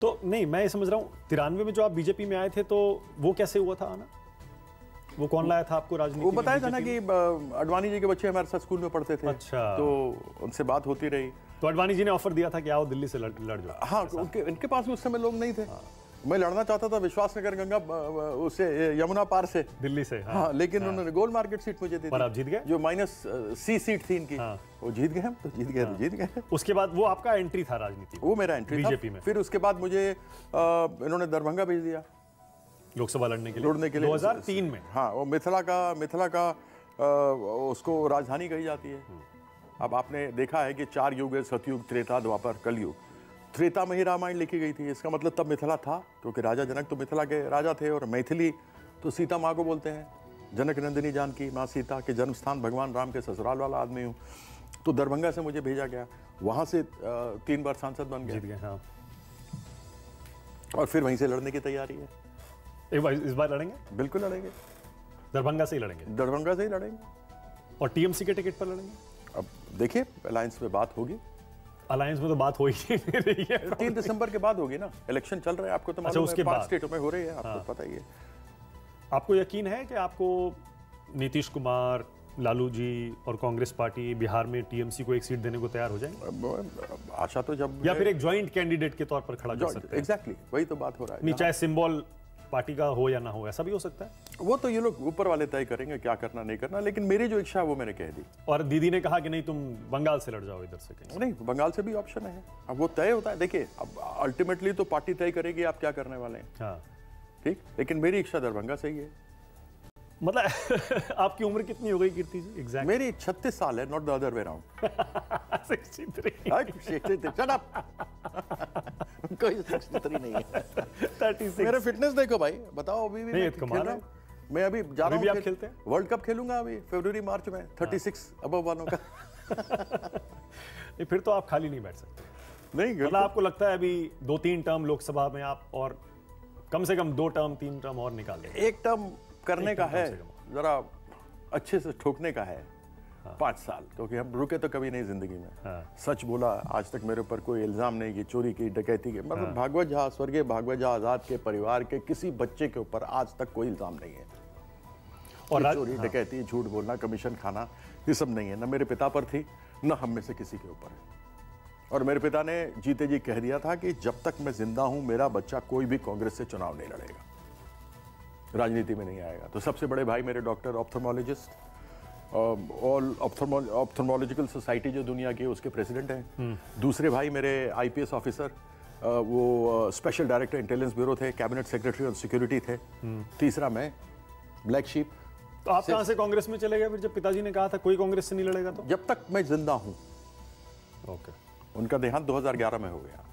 तो नहीं, मैं ये समझ रहा हूँ 93 में जो आप बीजेपी में आए थे तो वो कैसे हुआ था आना? वो कौन लाया था आपको राजनीति? वो बताया था ना कि अडवाणी जी के बच्चे हमारे साथ स्कूल में पढ़ते थे। अच्छा। तो उनसे बात होती रही। तो अडवाणी जी ने ऑफर दिया था कि आओ दिल्ली से लड़ जाओ? हाँ, उनके पास भी उस समय लोग नहीं थे। मैं लड़ना चाहता था विश्वासनगर गंगा उससे यमुना पार से दिल्ली से। हाँ, लेकिन उन्होंने गोल मार्केट सीट मुझे दी। पर आप जीत गए जो -C सीट थी इनकी। वो जीत गए हम, तो जीत गए तो जीत गए। उसके बाद वो आपका एंट्री था राजनीति में? वो मेरा एंट्री बीजेपी में। फिर उसके बाद मुझे इन्होंने दरभंगा भेज दिया लोकसभा लड़ने के लिए 2003 में। हाँ, वो मिथिला का उसको राजधानी कही जाती है। अब आपने देखा है कि 4 युग है, सतयुग, त्रेता, द्वापर, कलयुग। त्रेता में ही रामायण लिखी गई थी, इसका मतलब तब मिथिला था, क्योंकि राजा जनक तो मिथिला के राजा थे और मैथिली तो सीता माँ को बोलते हैं। जनक नंदिनी जानकी माँ सीता के जन्म स्थान भगवान राम के ससुराल वाला आदमी हूँ। तो दरभंगा से मुझे भेजा गया, वहाँ से 3 बार सांसद बन गए। हाँ। और फिर वहीं से लड़ने की तैयारी है। इस बार लड़ेंगे? बिल्कुल लड़ेंगे। दरभंगा से ही लड़ेंगे? दरभंगा से ही लड़ेंगे। और टीएमसी के टिकट पर लड़ेंगे? अब देखिए, अलायंस में बात होगी। अलायंस में तो बात हो ही नहीं रही है। 3 दिसंबर के बाद होगी ना, इलेक्शन चल रहा है, आपको तो मालूम है, 5 स्टेटों में हो रही है, आपको पता ही है। आपको यकीन है कि आपको नीतीश कुमार, लालू जी और कांग्रेस पार्टी बिहार में टीएमसी को एक सीट देने को तैयार हो जाएंगे? आशा तो जब, या फिर एक ज्वाइंट कैंडिडेट के तौर पर खड़ा कर सकते हैं? एग्जैक्टली, वही तो बात हो रहा है। नहीं, चाहे सिंबल पार्टी का हो या ना हो, ऐसा भी हो सकता है। वो तो ये लोग ऊपर वाले तय करेंगे क्या करना नहीं करना, लेकिन मेरी जो इच्छा है वो मैंने कह दी। और दीदी ने कहा कि नहीं, तुम बंगाल से लड़ जाओ इधर से कहीं। नहीं, बंगाल से भी ऑप्शन है। अब वो तय होता है, देखिए अब अल्टीमेटली तो पार्टी तय करेगी आप क्या करने वाले हैं। हाँ, ठीक, लेकिन मेरी इच्छा दरभंगा से ही है। मतलब आपकी उम्र कितनी हो गई कीर्ति जी? एग्जैक्ट मेरी 36 साल है, not the other way around. 63। Shut up. कोई 63 नहीं है। 36। मेरा फिटनेस देखो भाई, बताओ अभी भी मैं अभी जा रहा हूँ। आप खेलते हैं? वर्ल्ड कप खेलूंगा अभी फरवरी मार्च में, 36 अबव वालों का। नहीं, फिर तो आप खाली नहीं बैठ सकते। नहीं, मतलब आपको लगता है अभी 2-3 टर्म लोकसभा में आप और कम से कम 2 टर्म 3 टर्म और निकाल दें? 1 टर्म करने का है, जरा अच्छे से ठोकने का है। 5 साल, क्योंकि हम रुके तो कभी नहीं जिंदगी में। सच बोला, आज तक मेरे ऊपर कोई इल्जाम नहीं कि चोरी की, डकैती की। मतलब भागवत झा, स्वर्गीय भागवत झा आजाद के परिवार के किसी बच्चे के ऊपर आज तक कोई इल्जाम नहीं है। और चोरी, डकैती, झूठ बोलना, कमीशन खाना, ये सब नहीं है। न मेरे पिता पर थी, न हम में से किसी के ऊपर है। और मेरे पिता ने जीते जी कह दिया था कि जब तक मैं जिंदा हूं मेरा बच्चा कोई भी कांग्रेस से चुनाव नहीं लड़ेगा, राजनीति में नहीं आएगा। तो सबसे बड़े भाई मेरे डॉक्टर, ऑप्थेल्मोलॉजिस्ट, ऑल ऑप्थेल्मोलॉजिकल सोसाइटी जो दुनिया की उसके प्रेसिडेंट हैं। दूसरे भाई मेरे आईपीएस ऑफिसर, वो स्पेशल डायरेक्टर इंटेलिजेंस ब्यूरो थे, कैबिनेट सेक्रेटरी और सिक्योरिटी थे। तीसरा मैं, ब्लैक शीप। तो आप कहां से कांग्रेस में चले गए फिर, जब पिताजी ने कहा था कोई कांग्रेस से नहीं लड़ेगा? तो जब तक मैं जिंदा हूं। ओके। उनका देहांत 2011 में हो गया।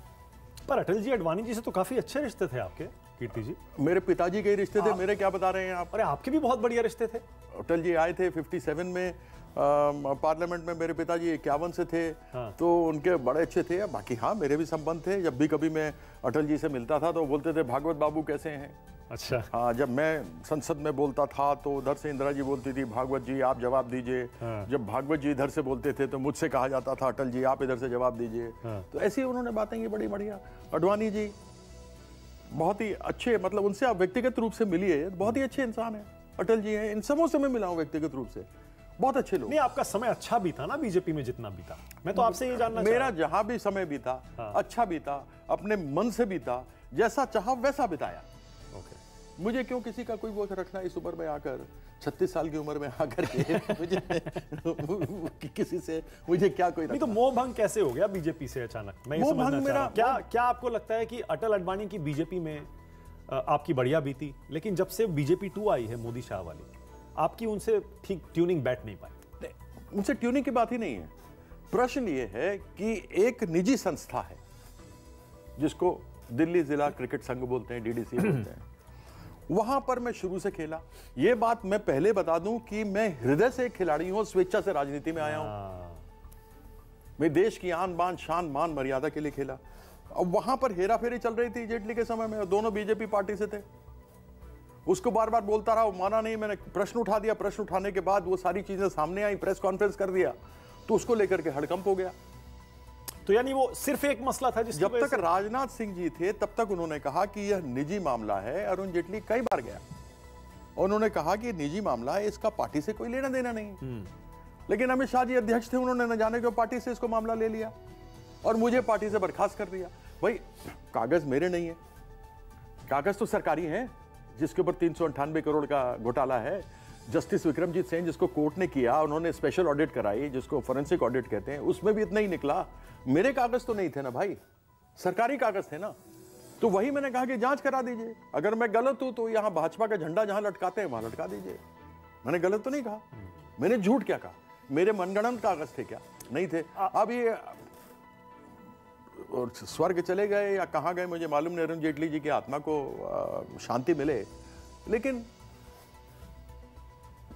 पर अटल जी, अडवाणी जी से तो काफी अच्छे रिश्ते थे आपके कीर्ति जी। मेरे पिताजी के रिश्ते थे, मेरे क्या बता रहे हैं आप? अरे आपके भी बहुत बढ़िया रिश्ते थे। अटल जी आए थे 57 में पार्लियामेंट में, मेरे पिताजी 51 से थे। तो उनके बड़े अच्छे थे। बाकी हाँ, मेरे भी संबंध थे। जब भी कभी मैं अटल जी से मिलता था तो बोलते थे भागवत बाबू कैसे हैं। अच्छा। हाँ, जब मैं संसद में बोलता था तो उधर से इंदिरा जी बोलती थी भागवत जी आप जवाब दीजिए। जब भागवत जी इधर से बोलते थे तो मुझसे कहा जाता था अटल जी आप इधर से जवाब दीजिए। तो ऐसी उन्होंने बातें की बड़ी बढ़िया। अडवाणी जी बहुत ही अच्छे, मतलब उनसे आप व्यक्तिगत रूप से मिलिए, बहुत ही अच्छे इंसान है। अटल जी हैं, इन सबों से मैं मिला हूं व्यक्तिगत रूप से, बहुत अच्छे लोग। नहीं, आपका समय अच्छा बीता ना बीजेपी में, जितना बीता। मैं तो आपसे ये जानना मेरा जहां भी समय बीता अच्छा बीता, अपने मन से बीता, जैसा चाहा वैसा बिताया। मुझे क्यों किसी का कोई वो रखना इस उम्र में आकर, 36 साल की उम्र में आकर के मुझे किसी से मुझे क्या कोई नहीं। तो मोह भंग कैसे हो गया बीजेपी से अचानक? मैं ये समझना चाह रहा हूं। क्या आपको लगता है कि अटल अडवाणी की बीजेपी में आपकी बढ़िया बीती, लेकिन जब से बीजेपी 2 आई है मोदी शाह वाली, आपकी उनसे ठीक ट्यूनिंग बैठ नहीं पाई? उनसे ट्यूनिंग की बात ही नहीं है। प्रश्न ये है कि एक निजी संस्था है जिसको दिल्ली जिला क्रिकेट संघ बोलते हैं, डीडीसी बोलते हैं, वहां पर मैं शुरू से खेला। यह बात मैं पहले बता दूं कि मैं हृदय से एक खिलाड़ी हूं, स्वेच्छा से राजनीति में आया हूं। मैं देश की आन बान शान मान मर्यादा के लिए खेला। अब वहां पर हेरा फेरी चल रही थी जेटली के समय में, दोनों बीजेपी पार्टी से थे। उसको बार बार बोलता रहा, वो माना नहीं। मैंने प्रश्न उठा दिया, प्रश्न उठाने के बाद वो सारी चीजें सामने आई, प्रेस कॉन्फ्रेंस कर दिया, तो उसको लेकर के हड़कंप हो गया। तो यानी वो सिर्फ एक मसला था जब तक राजनाथ सिंह जी थे तब तक उन्होंने कहा कि यह निजी मामला है। अरुण जेटली कई बार गया, उन्होंने कहा कि निजी मामला है, इसका पार्टी से कोई लेना देना नहीं। लेकिन अमित शाह जी अध्यक्ष थे, उन्होंने न जाने क्यों पार्टी से इसको मामला ले लिया और मुझे पार्टी से बर्खास्त कर दिया। भाई कागज मेरे नहीं है, कागज तो सरकारी हैं, जिसके ऊपर 398 करोड़ का घोटाला है। जस्टिस विक्रमजीत सेन जिसको कोर्ट ने किया, उन्होंने स्पेशल ऑडिट कराई जिसको फोरेंसिक ऑडिट कहते हैं, उसमें भी इतना ही निकला। मेरे कागज तो नहीं थे ना भाई, सरकारी कागज थे ना। तो वही मैंने कहा कि जांच करा दीजिए, अगर मैं गलत हूं तो यहां भाजपा का झंडा जहां लटकाते हैं वहां लटका दीजिए। मैंने गलत तो नहीं कहा, मैंने झूठ क्या कहा? मेरे मनगढ़ंत कागज थे क्या? नहीं थे। अब ये और स्वर्ग चले गए या कहां गए मुझे मालूम नहीं, अरुण जेटली जी की आत्मा को शांति मिले। लेकिन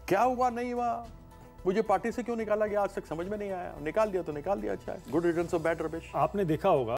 क्या हुआ नहीं हुआ, मुझे पार्टी से क्यों निकाला गया आज तक समझ में नहीं आया। निकाल दिया तो निकाल दिया, अच्छा है, good returns of bad rubbish. आपने देखा होगा